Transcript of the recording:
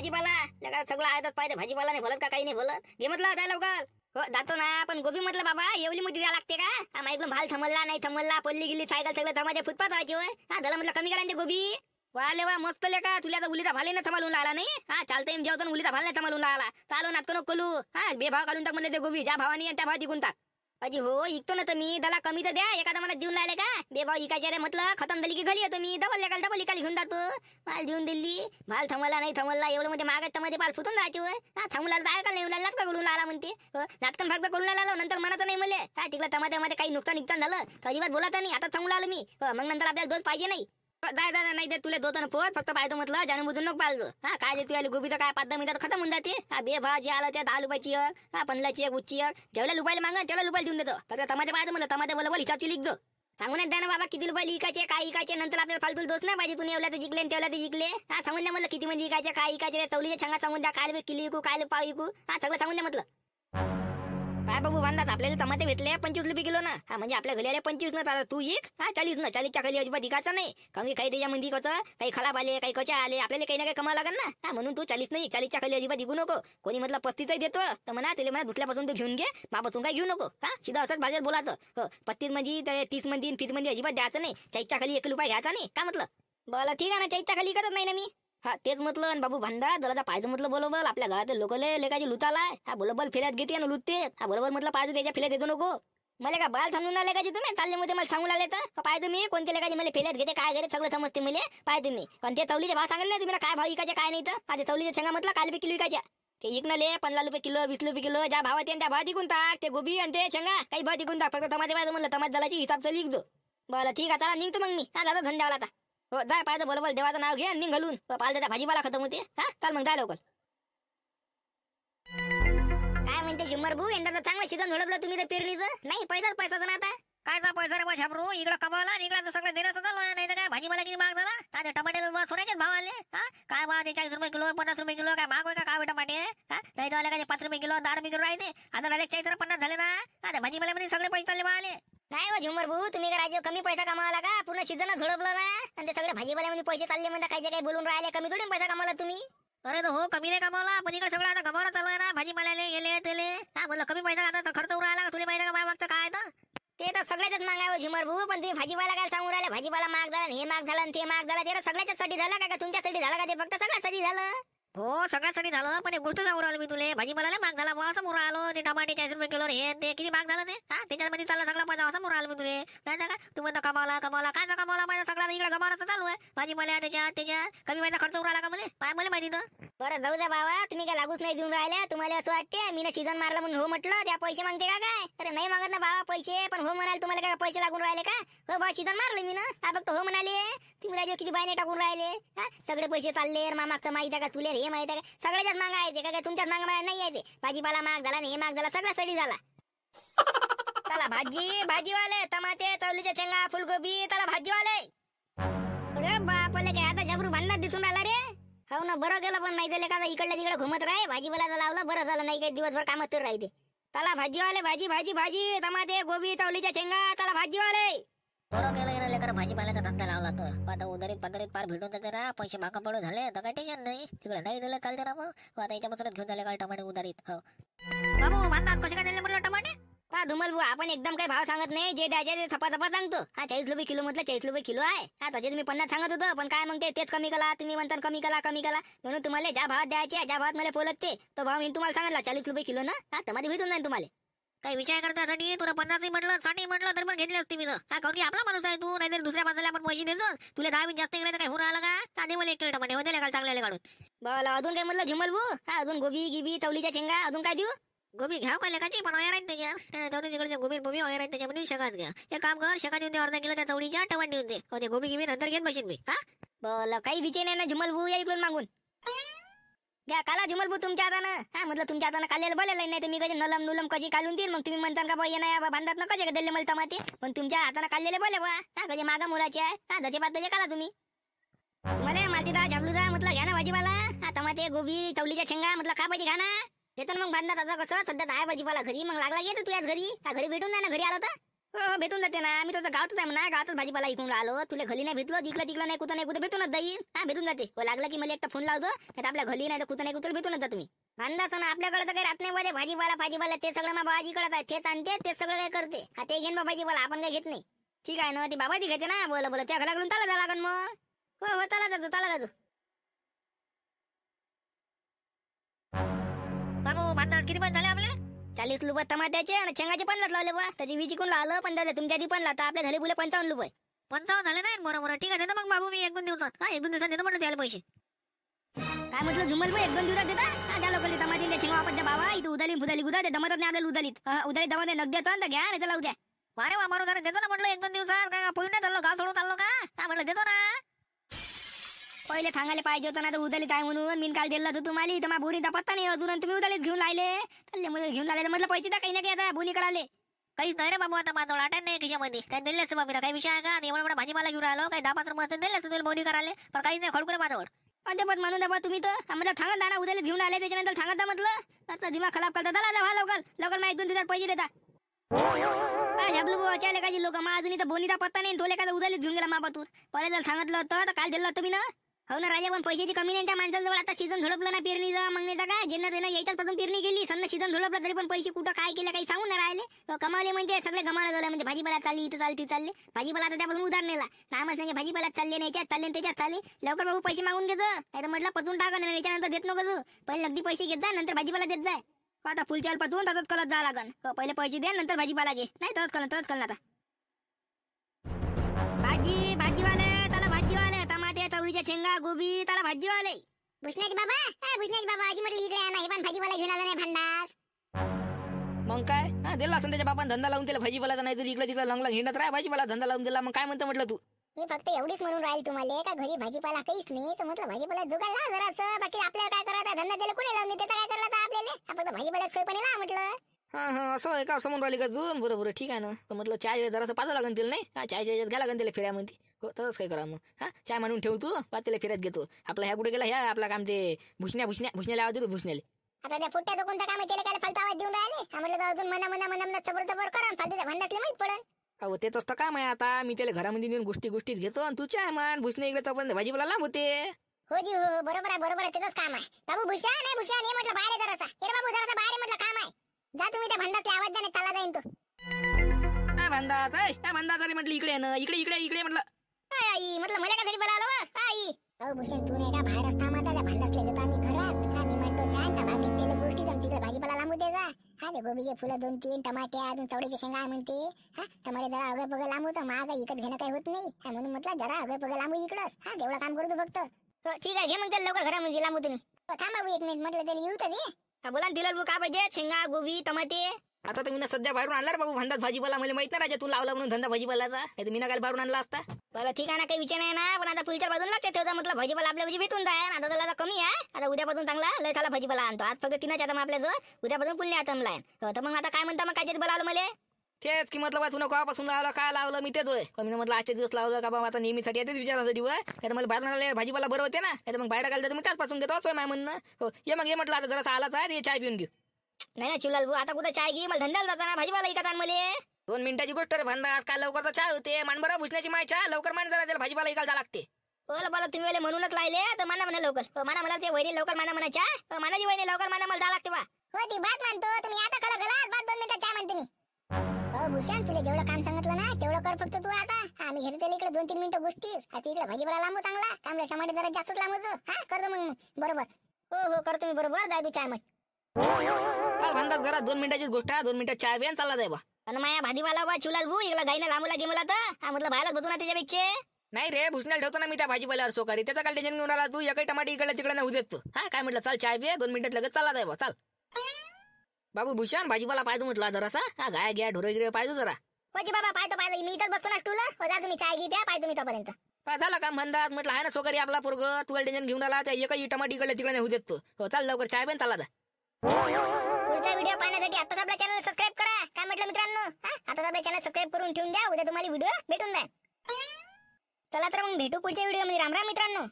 भाजीपाला लगा सगळं आहेतच पाहिजे. भाजीपाला नाही बोलत का काही नाही बोलत. घे म्हटलं द्या लवकर. हो जातो ना, पण गोबी म्हटलं बाबा एवढी मोठी द्या लागते का? माहिती भाल थमलला नाही थमलला पल्ली गिल्ली सायकल सगळं थमाचे फुटपाथ व्हायची होय. हा झालं म्हटलं कमी करा ते गोबी. वाले वा मस्त लेका तुला तर उलीचा भाले ना थमालून आला नाही. हा चालतंय जेवतो उलीचा भाल नाही थमालून आला. चालू नाटक नको कलू. हा बेभाव काढून टाक म्हणले ते गोबी ज्या भावानी त्या भाव जिंकून टाक. अजी हो इकतो ना तुम्ही त्याला कमी तर द्या. एखादा मला देऊन राहिले का बेभाव इकायचे रे म्हटलं खतम झाली की घरी येतो मी. डबल इकाली घेऊन जातो. माल देऊन दिली भाल थमला नाही थमला एवढं मध्ये मागायचं मध्ये पाल फुटून जायचे होय. हा थांबला जाय का नाही नाटक करून आला म्हणते. नाटकन फक्त करून आला नंतर मनाचं नाही म्हणले. हा तिकडे टमाट्यामध्ये काही नुकसान झालं तर अजिबात बोलायचं नाही. आता थांबून आलो मी. मग नंतर आपल्याला दोष पाहिजे नाही. जाय नाही दे तुला दोन पोट फक्त पाहतो म्हटलं जाणून बुजून नको पाहिजे. हा काय देतो आली गोबी तर काय 5-10 मिनिटात खतम होऊन जाते. हा बेभाव जे आलं त्या 10 रुपयाची हा 15ची एक उच्ची जेवढ्या रुपयाला मागा तेवढ्या रुपयाला देऊन देतो. फक्त टमाटे पाहिजे म्हणलं टमाटे बोल हिसाबची लिखतो. सांगून द्या ना बाबा किती रुपये इकायचे काय इकायचे. नंतर आपल्याला फालतू दोष नाही पाहिजे. तुम्ही एवढ्या तर जिंकले तेवढ्या तर जिंकले. हा सांगून द्या म्हटलं किती म्हणजे इकायचे काय इकायचे. तवलीच्या छंगा सांगून द्या काय किलो इकू काय पाव इकू. हा सगळं सांगून द्या म्हटलं. काय बाबू बांधाच आपल्याला टमाटे भेटले 25 रुपये किलो ना. हा म्हणजे आपल्या घरी आले 25 ना. तू एक हा 40 ना. 40च्या खाली अजिबात इकायचा नाही. कारण की काही त्याच्यामध्ये कसं काही खराब आले काही कचा आले आपल्याला काही ना काही कमावं लागेल ना. हा म्हणून तू 40 नाही 40च्या खाली अजिबात इकू नको. कोणी म्हटलं 35 देतो तर म्हणा त्याला म्हणा दुसऱ्यापासून तू घेऊन घे बापासून काय घेऊ नको. हा सीधा असंच भाज्यात बोलायचं. हो 35 म्हणजे 30 मध्ये 30 मध्ये अजिबात द्यायचं नाही. 40च्या खाली 1 रुपया घ्यायचा नाही का म्हटलं. बोला ठीक आहे ना 40च्या खाली करत नाही ना मी. हा तेच म्हटलं बाबू भांडा जरा पाहिजे म्हटलं बरोबर आपल्या घरात लोक लेकाची लुतालाय. हा बरोबर फिरत घेते आणि लुटते. हा बरोबर म्हटलं पाहिजे त्याच्या फिरत येतो नको. मला का बाल सांगून आले का तुम्ही चालले मध्ये मला सांगून आले तर पाहिजे मी कोणत्या लेकाची मला फिरत घेते काय घेते सगळं समजते मला पाहिजे मी. पण ते चवलीचे भाव सांगितले तुम्ही काय भाव इकायचे काय नाही तर. हा चवलीचे शेंगा म्हटलं काय रुपये किलो इकायच्या. ते इकनले 15 रुपये किलो 20 रुपये किलो ज्या भावात त्या भाव टिकून टाक. ते गोबी आणि ते शेंगा काही भाव टिकून टाक. फक्त टमाटे पाहिजे म्हणलं टमाटे झाल्याची हिसाबचं लिखतो. बरं ठीक आहे चला निघतो मग मी. हा दादा धंद्यावाला आता. हो जाय पाहिजे बरोबर देवाचं नाव घे आणि निघालून पाहिजे त्या भाजीपाला खतम होते. हा चाल मग जाय लवकर. काय म्हणते झुमर भाऊ यंदा तर चांगलं सीझन झोडपलं तुम्ही तर पेरणीचं. नाही पैसाच ना आता. कायचा पैसा रे छापरू इकडं कमावला आणि इकडं सगळं देण्याचं चालू आहे. नाही तर काय भाजीपाला किती महाग झाला. आता टमाटे सोन्याचेच भाव आले. हा काय बा ते 40 रुपये किलो 50 रुपये किलो काय महाग होय का काय टमाटे. हा नाही तर काय 5 रुपये किलो 10 रुपये किलो राहते. आता डायरेक्ट 40 50 झाले ना. आता भाजीपाल्यामध्ये सगळे पैसे चालले बा आले. नाही हो झुमर भाऊ तुम्ही काय कमी पैसा कमावला का. पूर्ण सीझन झोडपलं ना आणि ते सगळे भाजीपाल्यामध्ये पैसे चालले म्हणता काही बोलून राहिले. कमी थोडी पैसा कमावला तुम्ही. अरे हो कमी नाही कमावला पण इकडे सगळं आता गमावणं चालू आहे ना. भाजीपाल्याले गेले तेले हा बोल कमी पैसा आता खर्च उर राहिला तुला माहिती का काय मागतं काय तर. ते तर सगळ्याच महाग आहे झुमर भाऊ. पण तुम्ही भाजीपाला काय सांगून राहिले भाजीपाला महाग झाला हे महाग झाला ते महाग झाला. ते सगळ्याच्यासाठी झालं का तुमच्यासाठी झालं का ते फक्त सगळ्यासाठी झालं. हो सगळ्यासाठी झालं पण एक गोष्ट सांगू राहिलो मी तुले भाजीपाला महाग झाला बा असं मुरा आलो. ते टमाटे 40 रुपये किलो हे ते किती महाग झालं ते. हा त्याच्यामध्ये चालला सगळा पैसा असं मुरा आलो मी तुले. नाही का तू म्हणता कमावला काय कमावला माझा सगळा इकडे गमावण्याचं चालू आहे. भाजीपाला त्याच्या कमी पैसा खर्च उराला का मला माहिती तर. बरं जाऊ द्या बाबा तुम्ही काय लागूच नाही देऊन राहिल्या. तुम्हाला असं वाटते मी ना सीझन मारला म्हणून हो म्हटलं त्या पैसे मागते का काय. अरे नाही मागत ना बाबा पैसे पण हो म्हणाले तुम्हाला काय पैसे लागून राहिले का. हो बा सीझन मारले मी ना. हा फक्त हो म्हणाले तुम्ही राजो किती बायने टाकून राहिले. हा सगळे पैसे चालले मागचं माहिती आहे का तुले हे माहिती आहे का सगळ्याच्याच मागा आहे ते काय तुमच्याच मागा नाही आहे ते. भाजीपाला महाग झाला हे महाग झाला सगळा सडी झाला. चला भाजीवाले टमाटे चवलीच्या शेंगा फुलगोबी त्याला भाजीवाले. अरे बापले काय आता जबरू भांडणात दिसून राहिला रे. हो ना बरं गेलं पण नाही दिले का इकडल्या तिकडे घुमत राहे. भाजीपाला लावलं बरं झालं नाही काही दिवसभर कामात तर राहते. त्याला भाजीवाले भाजी टमाटे गोबी चवलीच्या शेंगा त्याला भाजीवाले. बरं केलं गेलं लेकर भाजीपाल्याचा धंदा लावला तर आता उधारीत पार भेटून जाते ना. पैसे मागा पडू झाले तर काही टेन्शन नाही. तिकडे नाही दिलं चालते ना. मग आता याच्यापासूनच घेऊन झाले का टमाटे उधारीत. हो बाबू म्हणतात कसे काय दिले म्हटलं टमाटे. पा धुमल भाऊ आपण एकदम काही भाव सांगत नाही. जे द्यायचे ते थपा सांगतो. हा 40 रुपये किलो म्हटलं 40 रुपये किलो आहे. हा त्याचे तुम्ही 50 सांगत होतं पण काय मग तेच कमी करा तुम्ही म्हणता कमी करा म्हणून तुम्हाला ज्या भावात द्यायचे ज्या भावात मला बोलत ते तो भाव मी तुम्हाला सांगितला 40 रुपये किलो ना. हा तर मध्ये भेटून जाईल तुम्हाला. काही विचार करण्यासाठी तुला 50 म्हटलं 60 म्हटलं तर पण घेतली असते मी. हा कारण की आपला माणूस आहे तू. नाही तर दुसऱ्या माणसाला आपण पैसे देतो. तुला 10 जास्त गेले तर काही होऊन आलं का. आधी मला 1 किलो टमाटे होते का चांगले काढून. बोला अजून काय म्हटलं झुमल भाऊ. हा अजून गोबी गिबी चवलीच्या शेंगा अजून काय देऊ. गोबी घ्या का लेखाची पण वया राहते त्याच्या तेवढे तिकडे गोबी वया राहते त्याच्यामध्ये शेकाच घ्या. एक काम कर शेका देऊन दे अर्धा किलो त्या चवळीच्या टमाटे देऊन दे. हो ते गोबी गिबी नंतर घेत बसेन मी. हा बोला काही विषय नाही ना झुमल भाऊ या इकडून मागून घ्या काला झुमल भाऊ तुमच्या हातानं. हा म्हटलं तुमच्या हातानं काढलेलं बोलायला नाही तर मी कधी नलम काळजी काढून देईल. मग तुम्ही म्हणता का बा येणार या बांधत ना कसे दिले मला टमाटे पण तुमच्या हातानं काढलेले बोले बा. हा कधी मागा मुलाचे आहे. हा जसे पात तसे काला तुम्ही. तुम्हाला मालती दा झाबलू दा म्हटलं घ्या ना भाजीपाला. हा टमाटे गोबी चवलीच्या शेंगा म्हटलं का पाहिजे घ्या ना. हे तर मग बांधण्यात आता कसं सध्या आहे भाजीपाला घरी मग लागला येतो तुझ्याच घरी. हा घरी भेटून जा ना घरी आलो तर. हो भेटून जाते ना. मी तुझं गावतच आहे म्हणा. गावतच भाजीपाला इकून आलो. तुला घरी नाही भेटलो, जिकडे तिकडे नाही कुठं नाही कुठं भेटूनच जाईल. हा भेटून जाते. हो लागलं की मला एकटा फोन लावतो. नाही आपल्या घरी नाही तर कुठं नाही कुठं भेटूनच जा तुम्ही. अंदाज ना आपल्याकडे तर काही राहत नाही मध्ये भाजीपाला ते सगळं मग बाबाजी कडे आहे. तेच आणते तेच सगळं काय करते. हा ते घेईन भाजीपाला आपण काही घेत नाही. ठीक आहे ना ती बाबाजी घेते ना. बोला त्या घराकडून चालत जा लागन मग. हो हो चला जातो. बाबू भांडार किती पण झाले आपले 40 रुपये टमाट्याचे आणि शेंगाचे 50 लावले बा. त्याची वीज इकून लावलं पण झाले तुमच्या ती पण लावता आपल्या झाले बोले 55 रुपये. 55 झाले नाही बरोबर. ठीक आहे मग बाबू मी 1-2 दिवसात. हा 1-2 दिवसात देतो म्हटलं त्याला पैसे. काय म्हटलं झुमल भाई 1-2 दिवसात देता. हा त्या लोकांनी टमाटे शेंगा वापरते बाबा. इथं उदाली गुदा ते दमतच नाही आपल्याला उदालीत दमत नग देतो ना घ्या नाही तर लावू द्या. अरे वा मारू जरा देतो ना म्हटलं 1-2 दिवसात. काय पोई नाही चाललो गाव सोडून चाललो का म्हटलं देतो ना. पहिले सांगायला पाहिजे होतं ना तर उदालीत आहे म्हणून. मी काल दिला तर तुम्हाला तर माझ्या बोनीचा पत्ता नाही अजून तुम्ही उदालीत घेऊन लायले. चालले घेऊन लायले म्हटलं पैसे द्या काही ना काही आता बोनी कराले. काहीच नाही रे बाबू आता माझं आठवण नाही खिशामध्ये. काय दिले असते बाबीला काही विषय आहे का. एवढा मोठा भाजीपाला घेऊन आलो काही 10-15 रुपये दिले असते तुला बोनी करायला. पण काहीच नाही खडकुरे माझ्यावर. अद्यापत म्हणून दाबा तुम्ही तर आम्हाला सांगत दाना उद्याला घेऊन आले त्याच्यानंतर सांगत दा म्हटलं. आता दिमाग खराब करता दला लवकर मला 1-2 दिवसात पैसे देता. झबलू अचाले काही लोक मग अजून इथं बोनीचा पत्ता नाही. तो एखादा उद्याला घेऊन गेला मापातून. परत जर सांगितलं होतं तर काल दिलं होतं मी ना. हो ना राजा पण पैशाची कमी नाही त्या माणसांजवळ. आता सीझन झोडपलं ना पेरणीचं मग नाही तर काय ज्यांना त्यांना यायच्याच पासून पेरणी गेली सन्न सीझन झोडपलं तरी पण पैसे कुठं काय केलं काही सांगून नाही राहिले. कमावले म्हणजे सगळे गमावलं झालं म्हणजे भाजीपाला चालली इथं चालले भाजीपाला आता त्यापासून उधार नेला नामच नाही भाजीपाला चालले नाही त्याच्यात चालले. लवकर बाबू पैसे मागून घेतो नाही तर म्हटलं पचून टाका नाही याच्यानंतर देत नको तू. पहिले अगदी पैसे घेत जा नंतर भाजीपाला देत जाय. आता फुलचाल पाचून तसंच कलत जा लागन. पहिले पैसे दे नंतर भाजीपाला घे नाही तरच कळलं आता. भाजीवाले त्याला भाजीवाले टमाटे चवळीच्या शेंगा गोबी त्याला भाजीवाले. भुसण्याचे बाबा आजी म्हटलं इकडे आहे ना. हे पण भाजीपाला घेऊन आला नाही भांडास. मग काय हा दिला असं त्याच्या बापान धंदा लावून त्याला भाजीपालाचा नाही तरी इकडे तिकडे लंगला हिंडत राहा भाजीपाला धंदा लावून दिला. मग काय म्हणतं म्हटलं तू. मी फक्त एवढीच म्हणून राहील तुम्हाला का घरी भाजीपाला काहीच नाही तर म्हटलं भाजीपाला जुगाडला जरासं. बाकी आपल्याला काय करायचं धंदा त्याला कोणी लावून देते काय करायचं आपल्याला. फक्त भाजीपाला सोय पण ला म्हटलं. हा असं आहे का समोर राहिली का तू. बरोबर ठीक आहे ना. म्हटलं चाय जरासं पाच लागन तिला नाही. हा चाय घ्या लागन त्याला फिरायमध्ये. हो तसंच काय करा मग. हा चाय मांडून ठेव तू पाच त्याला फिरत घेतो. आपला ह्या कुठे गेला ह्या आपला काम ते भुसण्याला आवाज देतो भुसण्याला. आता त्या फुट्ट्याचं कोणतं काम आहे त्याला काय फालतू आवाज देऊन राहिले. म्हटलं अजून मना चबर करा फालतूच्या भांडातले माहित पडन. अहो तेच असतं काम आहे आता. मी त्याला घरामध्ये नेऊन गोष्टीत घेतो आणि तू चाय मान भुसणे इकडे तोपर्यंत भाजीपाला लांब होते. हो जी हो बरोबर आहे त्याच काम आहे. बाबू भूषण ये म्हटलं बाहेर जरासा. हे बाबू जरासा बाहेर म्हटलं काम आहे. जा तुम्ही त्या भांडातले आवाज द्या नाही चालला जाईन तो. भांडाच अरे म्हटलं इकडे ना इकडे म्हटलं. आई म्हटलं मला का घरी बोलावलं आई. हो भूषण तू नाही का बाहेर असता माता त्या भांडातले घेतो आम्ही घरात. हा मी म्हणतो छान त्या बाबीत तेल गोष्टी तिकडे भाजीपाला लांबू दे जा. हा ते गोबीचे फुलं 2-3 टमाटे अजून चवळीचे शेंगा म्हणते. हा टमाटे जरा अगं बघ लांबू तर महाग इकत घेणं काही होत नाही. हा म्हणून म्हटलं जरा अगं बघ लांबू इकडंच. हा तेवढं काम करू तू फक्त. ठीक आहे घे मग त्याला लवकर घरामध्ये लांबू तुम्ही. थांबा 1 मिनिट म्हटलं त्याला येऊ तर दे. का बोला दिलं काय पाहिजे शेंगा गोबी टमाटे. आता तुम्ही ना सध्या बाहेरून आणला रे बाबू भांडात भाजीपाला मला माहित नाही राजा तू लावला म्हणून धंदा भाजीपालाचा. मी ना काय बाहेरून आणला असता. बरं ठीक आहे ना काही विचार नाही ना. पण आता फुलच्या बाजूला लागते ठेवता म्हटलं भाजीपाला आपल्या म्हणजे भेटून जाय. आता त्याला कमी आहे. आता उद्यापासून चांगला लय झाला भाजीपाला आणतो. आज फक्त 3च आता मग आपल्या उद्यापासून पुण्य आता आहे. तर मग आता काय म्हणता मग काय बोलावलं मला. तेच की म्हटलं तू नकोपासून लावलं काय लावलं मी तेच होय. मी म्हटलं आजच्या दिवस लावलं का बाबा आता नेहमीसाठी येतेच विचारासाठी होय. नाही मला बाहेर आले भाजीपाला बरं होते ना. नाही मग बाहेर घालते तर मी त्याचपासून घेतो असं माय म्हणणं. हो ये मग ये म्हटलं आता जरा आलाच आहे चाय पिऊन घेऊ. नाही चिवलाल भाऊ आता कुठं चाय घे मला धंद्याला जाता ना भाजीपाला इकत आण मला. 2 मिनिटाची गोष्ट रे भांडास काय लवकर तर चाय होते. मान बरं भुसण्याची माय चहा लवकर मान जरा त्याला भाजीपाला इकायला लागते. बोला तुम्ही वेळे म्हणूनच लायले तर माना म्हणा लवकर. माना म्हणा ते वहिनी लवकर माना म्हणायच्या. मानाची वहिनी लवकर माना मला जा लागते बा. हो ती बात म्हणतो तुम्ही आता खला बात 2 मिनिटात चहा म्हणते मी. हो भूषण तुला जेवढं काम सांगितलं ना तेवढं कर फक्त तू आता. आम्ही घेतो त्याला इकडे 2-3 मिनिटं गोष्टी. आता इकडे भाजीपाला लांबू चांगला कांबळे टमाटे जरा जास्तच लांबू. हा करतो मग बरोबर. हो करतो मी बरोबर जाय तू चाय मग. चाल भांडास घरात 2 मिनिटाची गोष्ट आहे. 2 मिनिटात चाय बियान चालला जाय बा. आणि माया भाजीवाला बा चिवलाल भाऊ इकडे गाईना लांबू लागे मला तर. हा म्हटलं बाहेरच बसू ना त्याच्यापेक्षा. नाही रे भुसण्याला ठेवतो ना मी त्या भाजीपाल्यावर सोकारी. त्याचा काय टेन्शन घेऊन आला तू. एकही टमाटे इकडे तिकडे नाही देत तू. हा काय म्हटलं चाल चाय बिया 2 मिनिटात लगेच चालला जाय बा चाल. बाबू भूषण भाजीपाला पाहिजे म्हटलं जरासा. हा गाय घ्या ढोरे गिरे पाहिजे जरा. होजी बाबा पाहतो मी इथंच बसतो ना स्टूल. जा तुम्ही चाय घे प्या पाहतो मी तोपर्यंत. झाला काम धंदात म्हटलं आहे ना सोकारी आपला पोरग. तुला टेन्शन घेऊन आला त्या एकही टमाटे इकडे तिकडे नाही देत तू. हो चाल लवकर चाय बियान चालला जा. पुढचा व्हिडिओ पाहण्यासाठी आताच आपल्या चॅनल सबस्क्राईब करा. काय म्हटलं मित्रांनो आताच आपल्या चॅनल सबस्क्राईब करून ठेवून द्या. उद्या तुम्हाला व्हिडिओ भेटून जाईल. चला तर मग भेटू पुढच्या व्हिडिओ मध्ये. राम राम मित्रांनो.